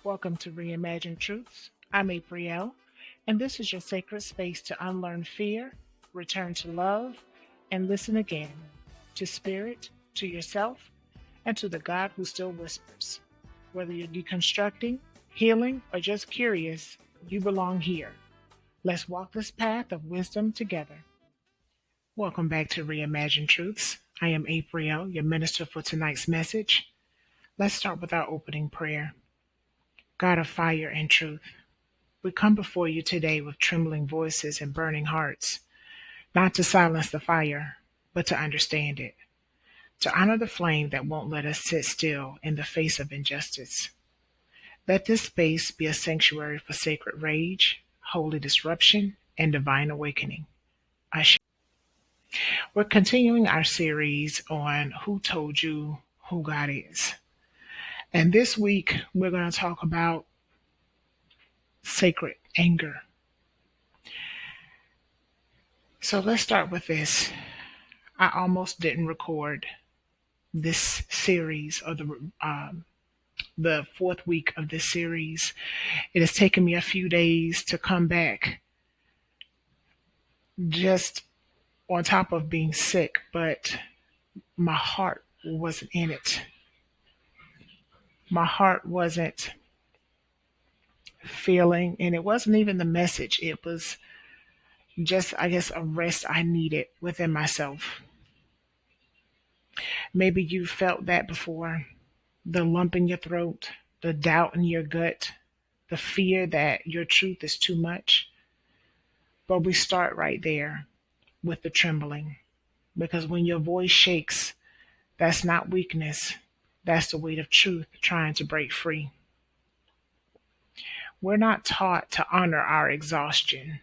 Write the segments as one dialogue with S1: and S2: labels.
S1: Welcome to Reimagine Truths. I'm April, and this is your sacred space to unlearn fear, return to love, and listen again to spirit, to yourself, and to the God who still whispers. Whether you're deconstructing, healing, or just curious, you belong here. Let's walk this path of wisdom together. Welcome back to Reimagine Truths. I am April, your minister for tonight's message. Let's start with our opening prayer. God of fire and truth, we come before you today with trembling voices and burning hearts, not to silence the fire, but to understand it, to honor the flame that won't let us sit still in the face of injustice. Let this space be a sanctuary for sacred rage, holy disruption, and divine awakening. We're continuing our series on Who Told You Who God Is. And this week, we're going to talk about sacred anger. So let's start with this. I almost didn't record this series or the fourth week of this series. It has taken me a few days to come back, just on top of being sick, but my heart wasn't in it. My heart wasn't feeling, and it wasn't even the message. It was just, I guess, a rest I needed within myself. Maybe you felt that before. The lump in your throat, the doubt in your gut, the fear that your truth is too much. But we start right there with the trembling. Because when your voice shakes, that's not weakness. That's the weight of truth trying to break free. We're not taught to honor our exhaustion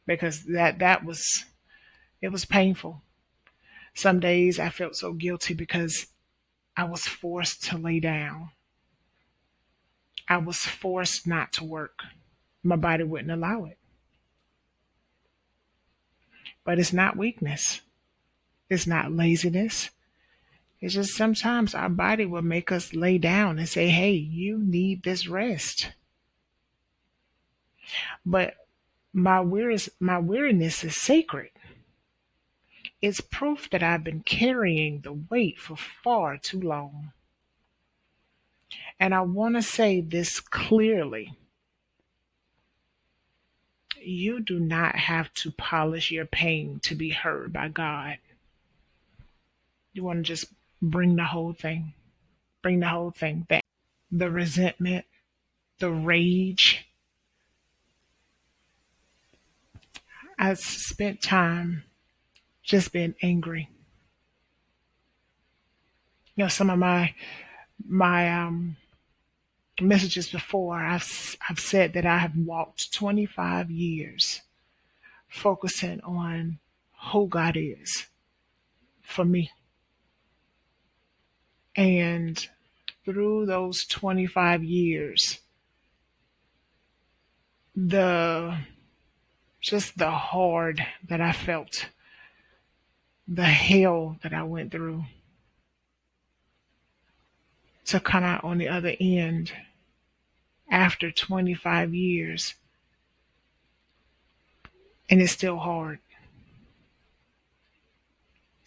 S1: because that was it was painful. Some days I felt so guilty because I was forced to lay down. I was forced not to work. My body wouldn't allow it. But it's not weakness. It's not laziness. It's just sometimes our body will make us lay down and say, hey, you need this rest. But my weariness is sacred. It's proof that I've been carrying the weight for far too long. And I want to say this clearly. You do not have to polish your pain to be heard by God. You want to just bring the whole thing. Bring the whole thing back. The resentment, the rage. I spent time just being angry. Some of my messages before, I've said that I have walked 25 years focusing on who God is for me. And through those 25 years, the just the hard that I felt, the hell that I went through to come out on the other end after 25 years. And it's still hard.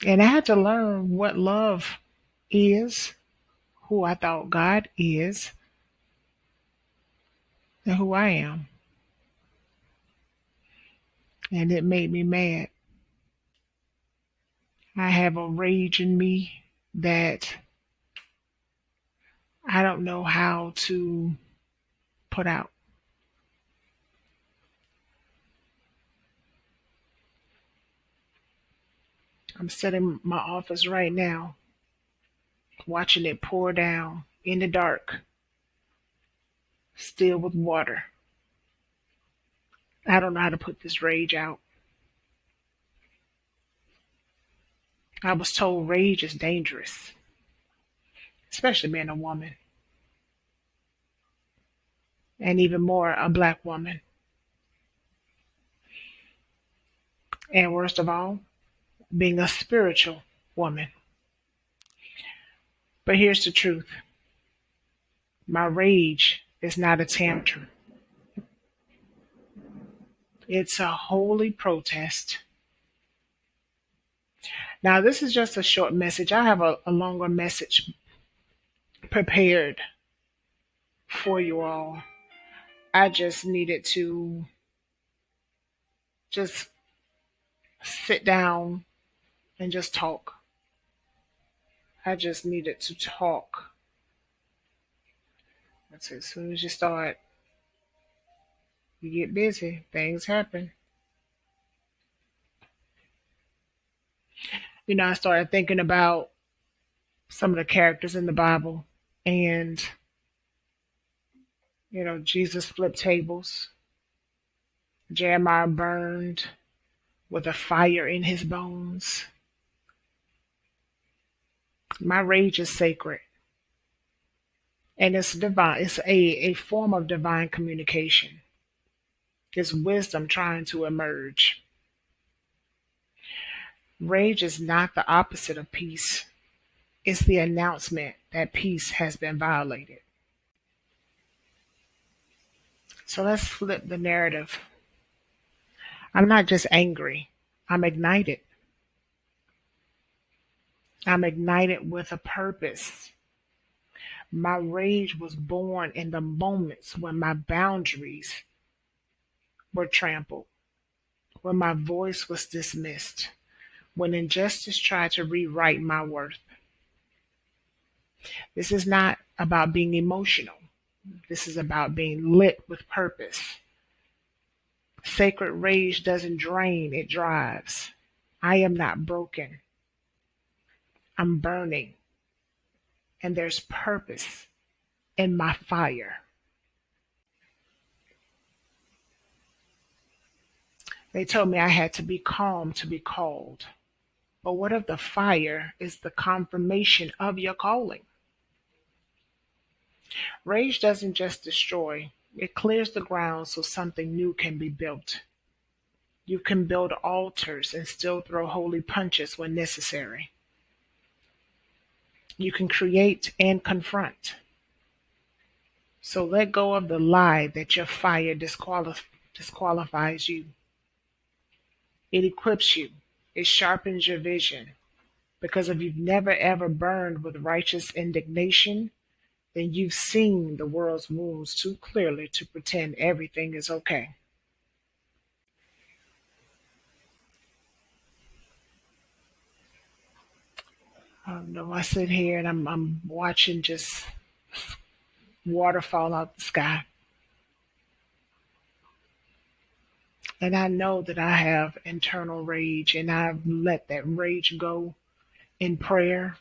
S1: And I had to learn what love is, who I thought God is, and who I am. And it made me mad. I have a rage in me that I don't know how to put out. I'm sitting in my office right now, watching it pour down in the dark, still with water. I don't know how to put this rage out. I was told rage is dangerous, especially being a woman, and even more a black woman. And worst of all, being a spiritual woman. But here's the truth. My rage is not a tantrum, it's a holy protest. Now, this is just a short message. I have a longer message prepared for you all. I just needed to just sit down and just talk. I just needed to talk. That's it. As soon as you start, you get busy, things happen. I started thinking about some of the characters in the Bible, and Jesus flipped tables. Jeremiah burned with a fire in his bones. My rage is sacred, and it's divine. It's a form of divine communication. It's wisdom trying to emerge. Rage is not the opposite of peace. It's the announcement that peace has been violated. So let's flip the narrative. I'm not just angry, I'm ignited. I'm ignited with a purpose. My rage was born in the moments when my boundaries were trampled, when my voice was dismissed, when injustice tried to rewrite my worth. This is not about being emotional. This is about being lit with purpose. Sacred rage doesn't drain, it drives. I am not broken. I'm burning, and there's purpose in my fire. They told me I had to be calm to be called. But what if the fire is the confirmation of your calling? Rage doesn't just destroy, it clears the ground so something new can be built. You can build altars and still throw holy punches when necessary. You can create and confront. So let go of the lie that your fire disqualifies you. It equips you, it sharpens your vision. Because if you've never ever burned with righteous indignation, then you've seen the world's wounds too clearly to pretend everything is okay. I don't know. I sit here and I'm watching just water fall out the sky. And I know that I have internal rage, and I've let that rage go in prayer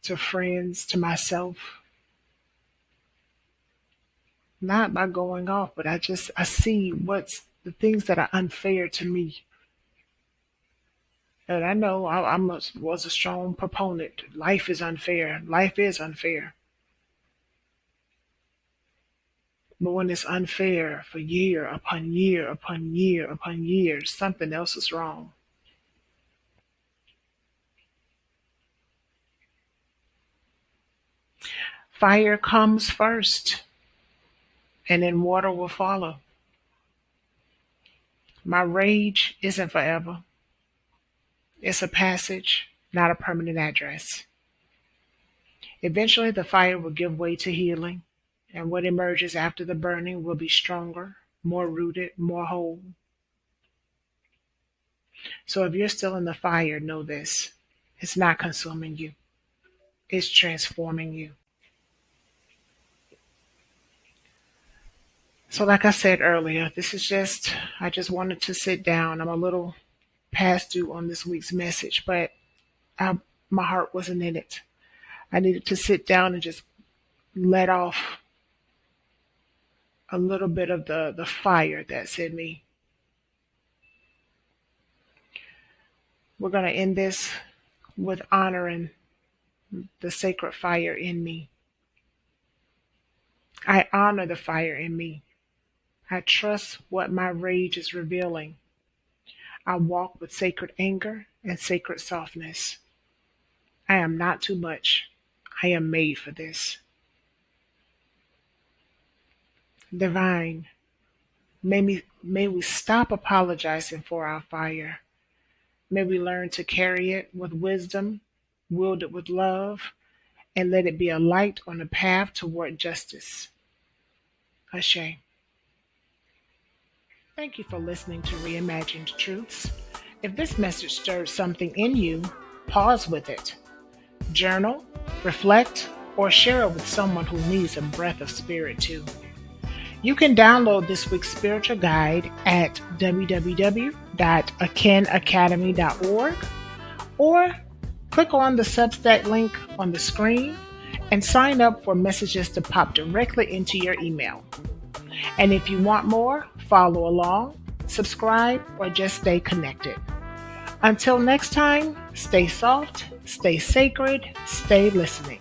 S1: to friends, to myself, not by going off, but I see what's the things that are unfair to me. And I know was a strong proponent. Life is unfair. Life is unfair. But when it's unfair for year upon year upon year upon year, something else is wrong. Fire comes first, and then water will follow. My rage isn't forever. It's a passage, not a permanent address. Eventually, the fire will give way to healing, and what emerges after the burning will be stronger, more rooted, more whole. So if you're still in the fire, know this: it's not consuming you, it's transforming you. So, like I said earlier, I just wanted to sit down. I'm a little past due on this week's message, but I, my heart wasn't in it. I needed to sit down and just let off a little bit of the fire that's in me. We're going to end this with honoring the sacred fire in me. I honor the fire in me. I trust what my rage is revealing. I walk with sacred anger and sacred softness. I am not too much. I am made for this. Divine, may we stop apologizing for our fire. May we learn to carry it with wisdom, wield it with love, and let it be a light on the path toward justice. Ashe. Thank you for listening to Reimagined Truths. If this message stirred something in you, pause with it. Journal, reflect, or share it with someone who needs a breath of spirit too. You can download this week's spiritual guide at www.akinacademy.org or click on the Substack link on the screen and sign up for messages to pop directly into your email. And if you want more, follow along, subscribe, or just stay connected. Until next time, stay soft, stay sacred, stay listening.